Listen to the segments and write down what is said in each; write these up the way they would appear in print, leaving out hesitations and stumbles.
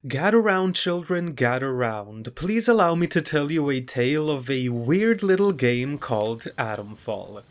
Gather round, children, gather round. Please allow me to tell you a tale of a weird little game called Atomfall.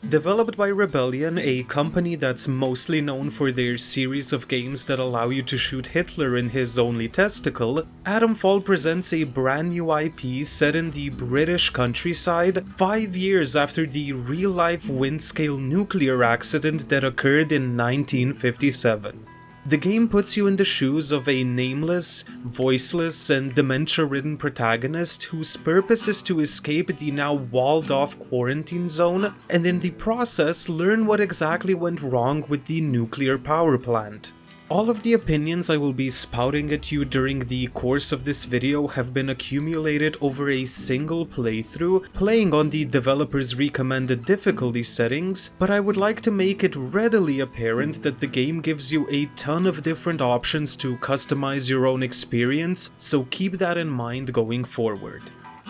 Developed by Rebellion, a company that's mostly known for their series of games that allow you to shoot Hitler in his only testicle, Atomfall presents a brand new IP set in the British countryside 5 years after the real-life wind-scale nuclear accident that occurred in 1957. The game puts you in the shoes of a nameless, voiceless, and dementia-ridden protagonist whose purpose is to escape the now walled-off quarantine zone and in the process learn what exactly went wrong with the nuclear power plant. All of the opinions I will be spouting at you during the course of this video have been accumulated over a single playthrough, playing on the developer's recommended difficulty settings, but I would like to make it readily apparent that the game gives you a ton of different options to customize your own experience, so keep that in mind going forward.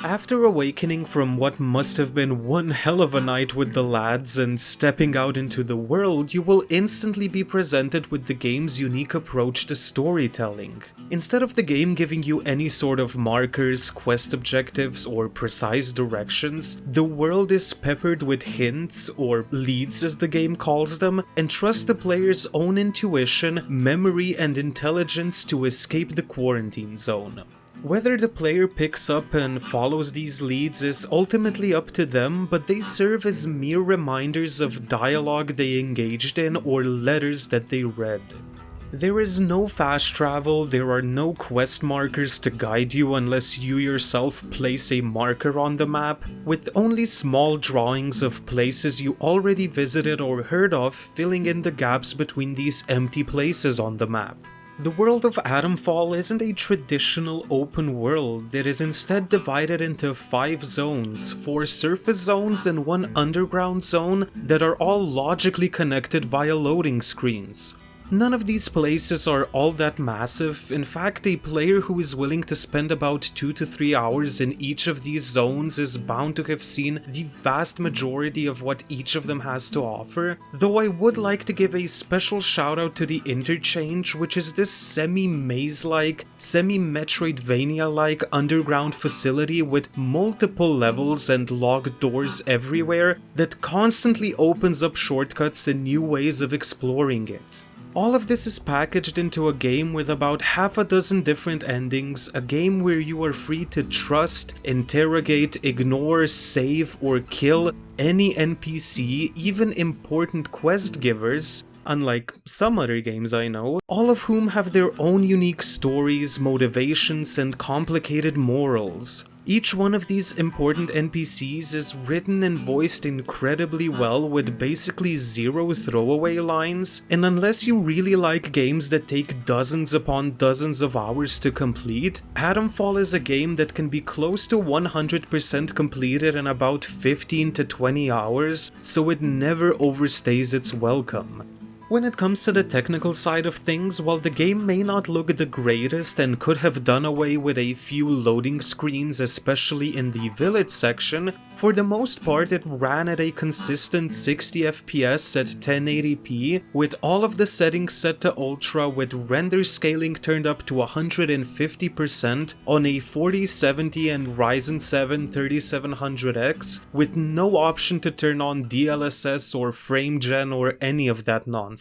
After awakening from what must have been one hell of a night with the lads and stepping out into the world, you will instantly be presented with the game's unique approach to storytelling. Instead of the game giving you any sort of markers, quest objectives, or precise directions, the world is peppered with hints, or leads as the game calls them, and trusts the player's own intuition, memory, and intelligence to escape the quarantine zone. Whether the player picks up and follows these leads is ultimately up to them, but they serve as mere reminders of dialogue they engaged in or letters that they read. There is no fast travel, there are no quest markers to guide you unless you yourself place a marker on the map, with only small drawings of places you already visited or heard of filling in the gaps between these empty places on the map. The world of Atomfall isn't a traditional open world, it is instead divided into 5 zones, 4 surface zones and 1 underground zone that are all logically connected via loading screens. None of these places are all that massive. In fact, a player who is willing to spend about 2 to 3 hours in each of these zones is bound to have seen the vast majority of what each of them has to offer, though I would like to give a special shout out to the Interchange, which is this semi-maze-like, semi-Metroidvania-like underground facility with multiple levels and locked doors everywhere that constantly opens up shortcuts and new ways of exploring it. All of this is packaged into a game with about half a dozen different endings, a game where you are free to trust, interrogate, ignore, save, or kill any NPC, even important quest givers, unlike some other games I know, all of whom have their own unique stories, motivations, and complicated morals. Each one of these important NPCs is written and voiced incredibly well with basically zero throwaway lines, and unless you really like games that take dozens upon dozens of hours to complete, Atomfall is a game that can be close to 100% completed in about 15 to 20 hours, so it never overstays its welcome. When it comes to the technical side of things, while the game may not look the greatest and could have done away with a few loading screens, especially in the village section, for the most part it ran at a consistent 60 FPS at 1080p, with all of the settings set to ultra with render scaling turned up to 150% on a 4070 and Ryzen 7 3700X, with no option to turn on DLSS or FrameGen or any of that nonsense.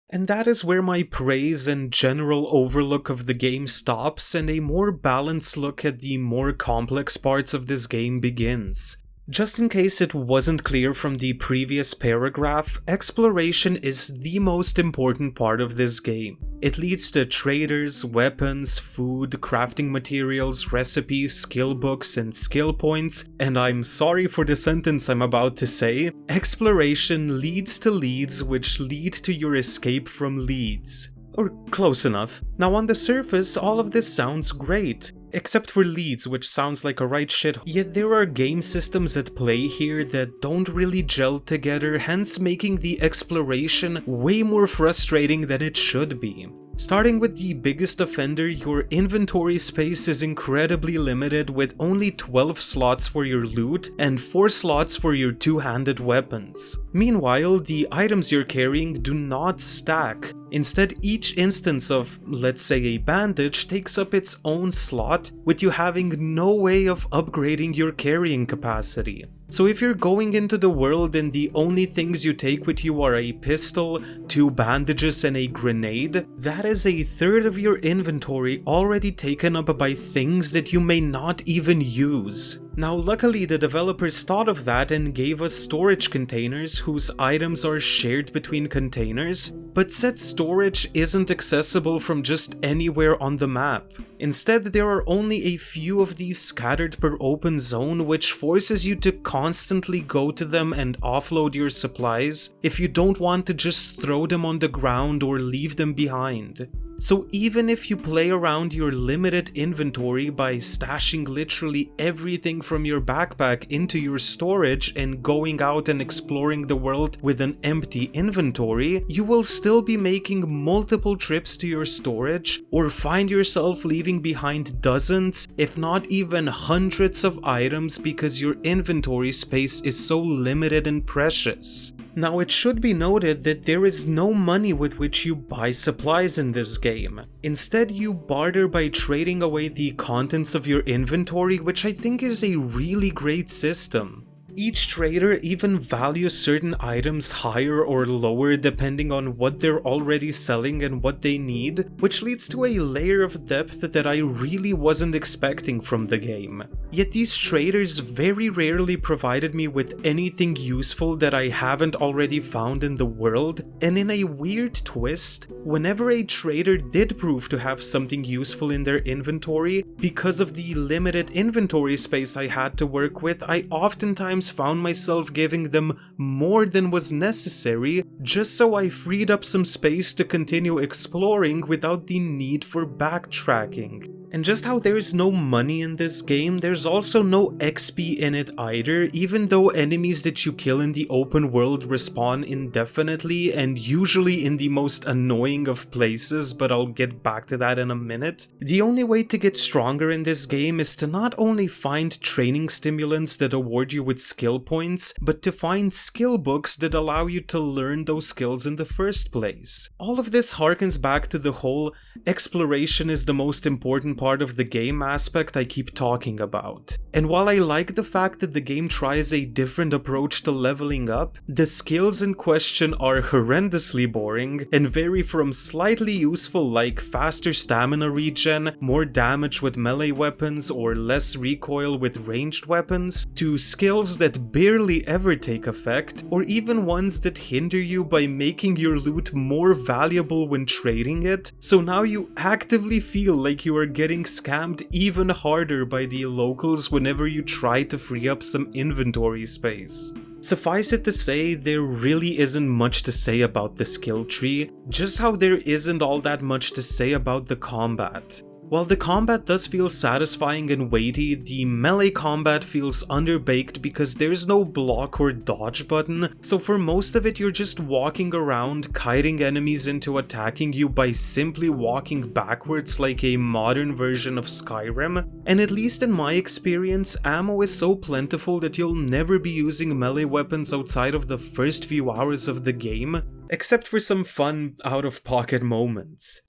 And that is where my praise and general overlook of the game stops and a more balanced look at the more complex parts of this game begins. Just in case it wasn't clear from the previous paragraph, exploration is the most important part of this game. It leads to traders, weapons, food, crafting materials, recipes, skill books, and skill points, and I'm sorry for the sentence I'm about to say, exploration leads to leads which lead to your escape from leads. Or close enough. Now on the surface, all of this sounds great. Except for leads, which sounds like a right shit, yet there are game systems at play here that don't really gel together, hence making the exploration way more frustrating than it should be. Starting with the biggest offender, your inventory space is incredibly limited with only 12 slots for your loot and 4 slots for your two-handed weapons. Meanwhile, the items you're carrying do not stack. Instead, each instance of, let's say, a bandage takes up its own slot, with you having no way of upgrading your carrying capacity. So if you're going into the world and the only things you take with you are a pistol, 2 bandages and a grenade, that is a third of your inventory already taken up by things that you may not even use. Now luckily the developers thought of that and gave us storage containers whose items are shared between containers, but said storage isn't accessible from just anywhere on the map. Instead, there are only a few of these scattered per open zone, which forces you to constantly go to them and offload your supplies if you don't want to just throw them on the ground or leave them behind. So even if you play around your limited inventory by stashing literally everything from your backpack into your storage and going out and exploring the world with an empty inventory, you will still be making multiple trips to your storage or find yourself leaving behind dozens, if not even hundreds of items because your inventory space is so limited and precious. Now it should be noted that there is no money with which you buy supplies in this game. Instead, you barter by trading away the contents of your inventory, which I think is a really great system. Each trader even values certain items higher or lower depending on what they're already selling and what they need, which leads to a layer of depth that I really wasn't expecting from the game. Yet these traders very rarely provided me with anything useful that I haven't already found in the world, and in a weird twist, whenever a trader did prove to have something useful in their inventory, because of the limited inventory space I had to work with, I oftentimes found myself giving them more than was necessary just so I freed up some space to continue exploring without the need for backtracking. And just how there's no money in this game, there's also no XP in it either, even though enemies that you kill in the open world respawn indefinitely and usually in the most annoying of places, but I'll get back to that in a minute. The only way to get stronger in this game is to not only find training stimulants that award you with skill points, but to find skill books that allow you to learn those skills in the first place. All of this harkens back to the whole exploration is the most important part of the game aspect I keep talking about. And while I like the fact that the game tries a different approach to leveling up, the skills in question are horrendously boring and vary from slightly useful like faster stamina regen, more damage with melee weapons or less recoil with ranged weapons, to skills that barely ever take effect, or even ones that hinder you by making your loot more valuable when trading it, so now you actively feel like you are getting scammed even harder by the locals whenever you try to free up some inventory space. Suffice it to say, there really isn't much to say about the skill tree, just how there isn't all that much to say about the combat. While the combat does feel satisfying and weighty, the melee combat feels underbaked because there's no block or dodge button, so for most of it you're just walking around, kiting enemies into attacking you by simply walking backwards like a modern version of Skyrim, and at least in my experience, ammo is so plentiful that you'll never be using melee weapons outside of the first few hours of the game, except for some fun out-of-pocket moments.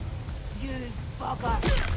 You bugger!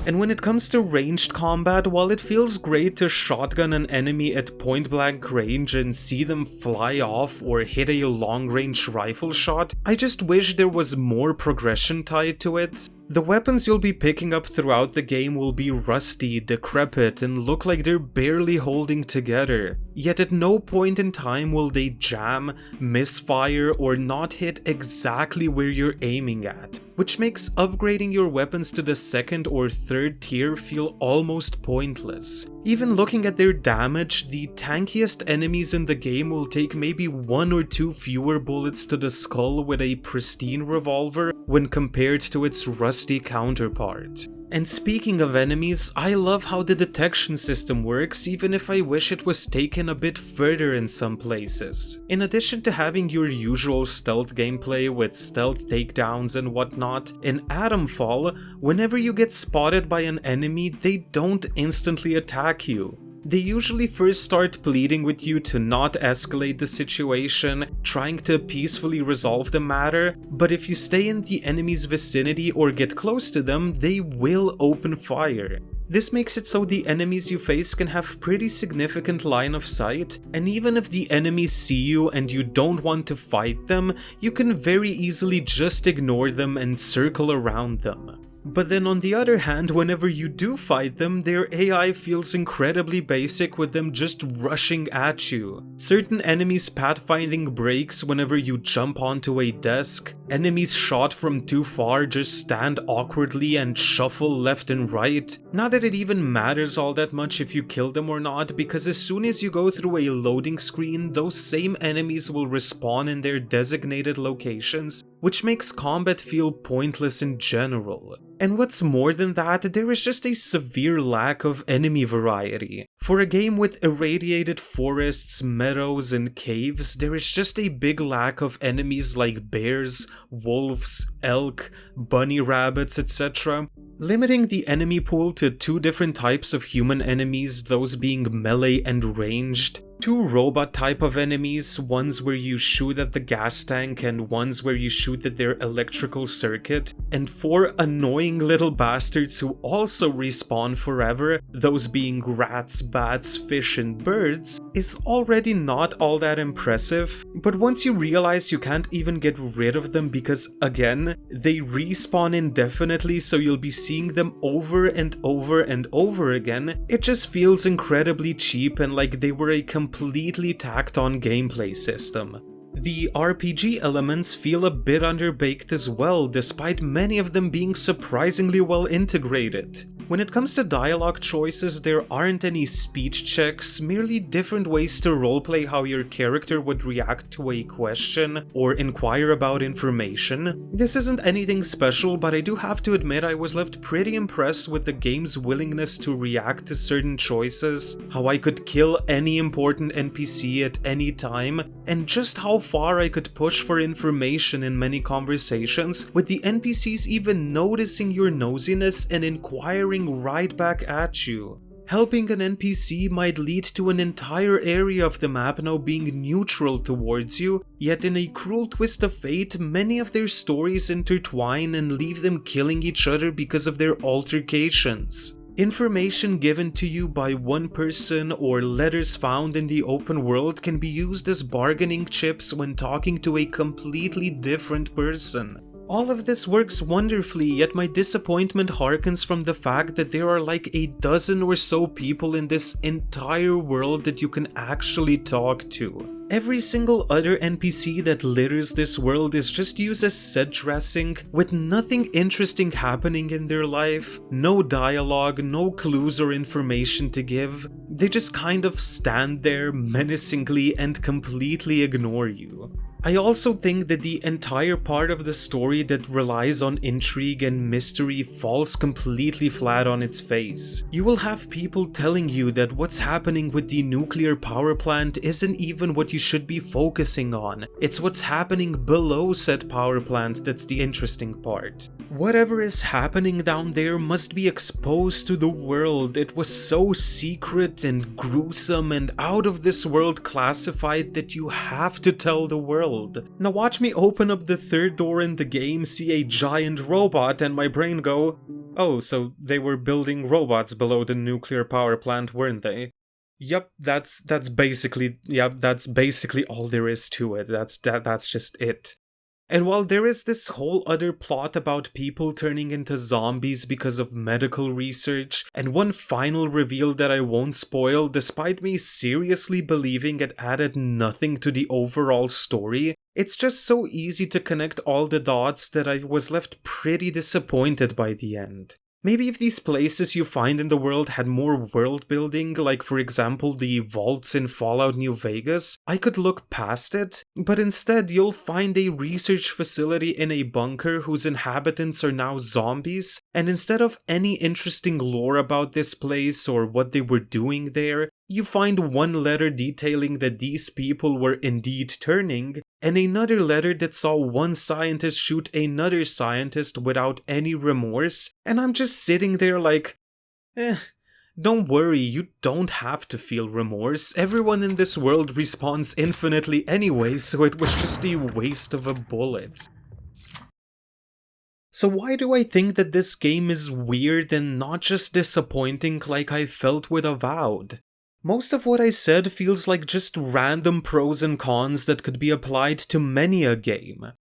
And when it comes to ranged combat, while it feels great to shotgun an enemy at point-blank range and see them fly off or hit a long-range rifle shot, I just wish there was more progression tied to it. The weapons you'll be picking up throughout the game will be rusty, decrepit, and look like they're barely holding together. Yet at no point in time will they jam, misfire, or not hit exactly where you're aiming at, which makes upgrading your weapons to the second or third tier feel almost pointless. Even looking at their damage, the tankiest enemies in the game will take maybe 1 or 2 fewer bullets to the skull with a pristine revolver when compared to its rusty counterpart. And speaking of enemies, I love how the detection system works, even if I wish it was taken a bit further in some places. In addition to having your usual stealth gameplay with stealth takedowns and whatnot, in Atomfall, whenever you get spotted by an enemy, they don't instantly attack you. They usually first start pleading with you to not escalate the situation, trying to peacefully resolve the matter, but if you stay in the enemy's vicinity or get close to them, they will open fire. This makes it so the enemies you face can have pretty significant line of sight, and even if the enemies see you and you don't want to fight them, you can very easily just ignore them and circle around them. But then on the other hand, whenever you do fight them, their AI feels incredibly basic with them just rushing at you. Certain enemies' pathfinding breaks whenever you jump onto a desk. Enemies shot from too far just stand awkwardly and shuffle left and right. Not that it even matters all that much if you kill them or not, because as soon as you go through a loading screen, those same enemies will respawn in their designated locations, which makes combat feel pointless in general. And what's more than that, there is just a severe lack of enemy variety. For a game with irradiated forests, meadows, and caves, there is just a big lack of enemies like bears, wolves, elk, bunny rabbits, etc. Limiting the enemy pool to two different types of human enemies, those being melee and ranged. Two robot type of enemies, ones where you shoot at the gas tank and ones where you shoot at their electrical circuit, and 4 annoying little bastards who also respawn forever, those being rats, bats, fish, and birds, is already not all that impressive, but once you realize you can't even get rid of them because, again, they respawn indefinitely, so you'll be seeing them over and over and over again, it just feels incredibly cheap and like they were a completely tacked on gameplay system. The RPG elements feel a bit underbaked as well, despite many of them being surprisingly well integrated. When it comes to dialogue choices, there aren't any speech checks, merely different ways to roleplay how your character would react to a question or inquire about information. This isn't anything special, but I do have to admit I was left pretty impressed with the game's willingness to react to certain choices, how I could kill any important NPC at any time, and just how far I could push for information in many conversations, with the NPCs even noticing your nosiness and inquiring right back at you. Helping an NPC might lead to an entire area of the map now being neutral towards you, yet in a cruel twist of fate, many of their stories intertwine and leave them killing each other because of their altercations. Information given to you by one person or letters found in the open world can be used as bargaining chips when talking to a completely different person. All of this works wonderfully, yet my disappointment harkens from the fact that there are like a dozen or so people in this entire world that you can actually talk to. Every single other NPC that litters this world is just used as set dressing, with nothing interesting happening in their life, no dialogue, no clues or information to give. They just kind of stand there menacingly and completely ignore you. I also think that the entire part of the story that relies on intrigue and mystery falls completely flat on its face. You will have people telling you that what's happening with the nuclear power plant isn't even what you should be focusing on. It's what's happening below said power plant that's the interesting part. Whatever is happening down there must be exposed to the world. It was so secret and gruesome and out of this world classified that you have to tell the world. Now watch me open up the third door in the game, see a giant robot, and my brain go, oh, so they were building robots below the nuclear power plant, weren't they? Yep, that's basically all there is to it. That's just it. And while there is this whole other plot about people turning into zombies because of medical research, and one final reveal that I won't spoil, despite me seriously believing it added nothing to the overall story, it's just so easy to connect all the dots that I was left pretty disappointed by the end. Maybe if these places you find in the world had more world building, like for example the vaults in Fallout New Vegas, I could look past it, but instead you'll find a research facility in a bunker whose inhabitants are now zombies, and instead of any interesting lore about this place or what they were doing there, you find one letter detailing that these people were indeed turning, and another letter that saw one scientist shoot another scientist without any remorse, and I'm just sitting there like, don't worry, you don't have to feel remorse. Everyone in this world respawns infinitely anyway, so it was just a waste of a bullet. So why do I think that this game is weird and not just disappointing like I felt with Avowed? Most of what I said feels like just random pros and cons that could be applied to many a game.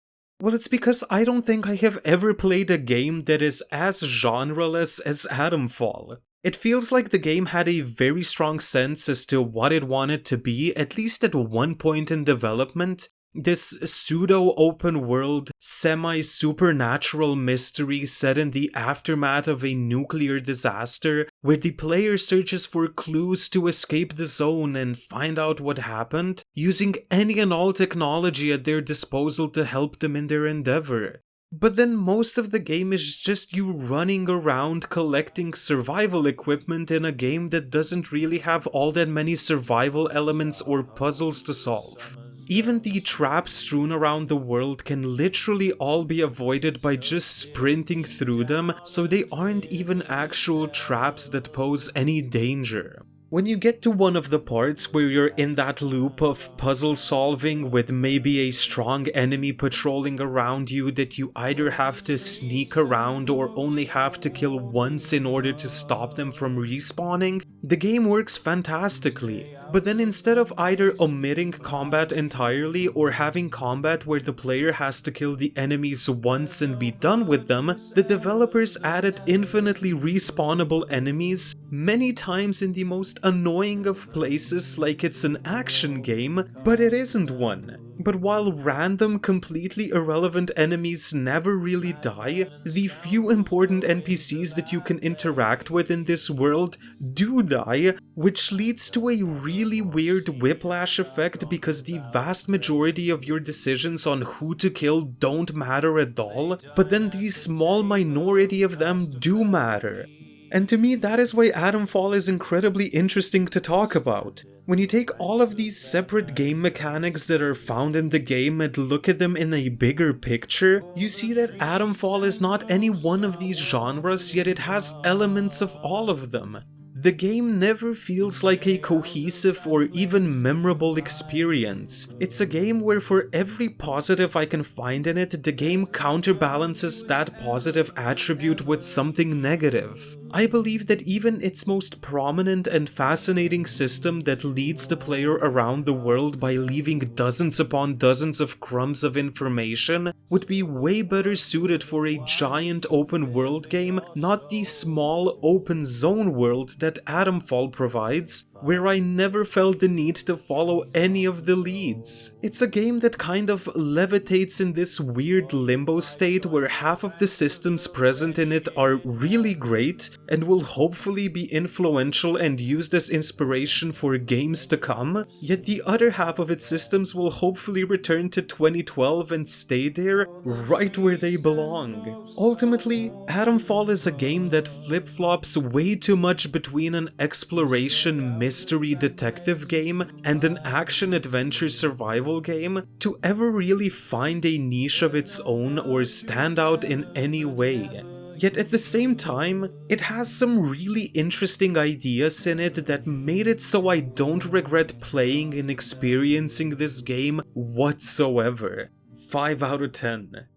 Well, it's because I don't think I have ever played a game that is as genreless as Atomfall. It feels like the game had a very strong sense as to what it wanted to be, at least at one point in development. This pseudo-open world, semi-supernatural mystery set in the aftermath of a nuclear disaster, where the player searches for clues to escape the zone and find out what happened, using any and all technology at their disposal to help them in their endeavor. But then most of the game is just you running around collecting survival equipment in a game that doesn't really have all that many survival elements or puzzles to solve. Even the traps strewn around the world can literally all be avoided by just sprinting through them, so they aren't even actual traps that pose any danger. When you get to one of the parts where you're in that loop of puzzle solving with maybe a strong enemy patrolling around you that you either have to sneak around or only have to kill once in order to stop them from respawning, the game works fantastically. But then instead of either omitting combat entirely or having combat where the player has to kill the enemies once and be done with them, the developers added infinitely respawnable enemies, many times in the most annoying of places like it's an action game, but it isn't one. But while random, completely irrelevant enemies never really die, the few important NPCs that you can interact with in this world do die, which leads to a really weird whiplash effect because the vast majority of your decisions on who to kill don't matter at all, but then the small minority of them do matter. And to me, that is why Atomfall is incredibly interesting to talk about. When you take all of these separate game mechanics that are found in the game and look at them in a bigger picture, you see that Atomfall is not any one of these genres, yet it has elements of all of them. The game never feels like a cohesive or even memorable experience. It's a game where for every positive I can find in it, the game counterbalances that positive attribute with something negative. I believe that even its most prominent and fascinating system that leads the player around the world by leaving dozens upon dozens of crumbs of information would be way better suited for a giant open world game, not the small open zone world that Atomfall provides, where I never felt the need to follow any of the leads. It's a game that kind of levitates in this weird limbo state where half of the systems present in it are really great and will hopefully be influential and used as inspiration for games to come, yet the other half of its systems will hopefully return to 2012 and stay there, right where they belong. Ultimately, Atomfall is a game that flip-flops way too much between an exploration mystery detective game and an action-adventure survival game to ever really find a niche of its own or stand out in any way. Yet at the same time, it has some really interesting ideas in it that made it so I don't regret playing and experiencing this game whatsoever. 5 out of 10.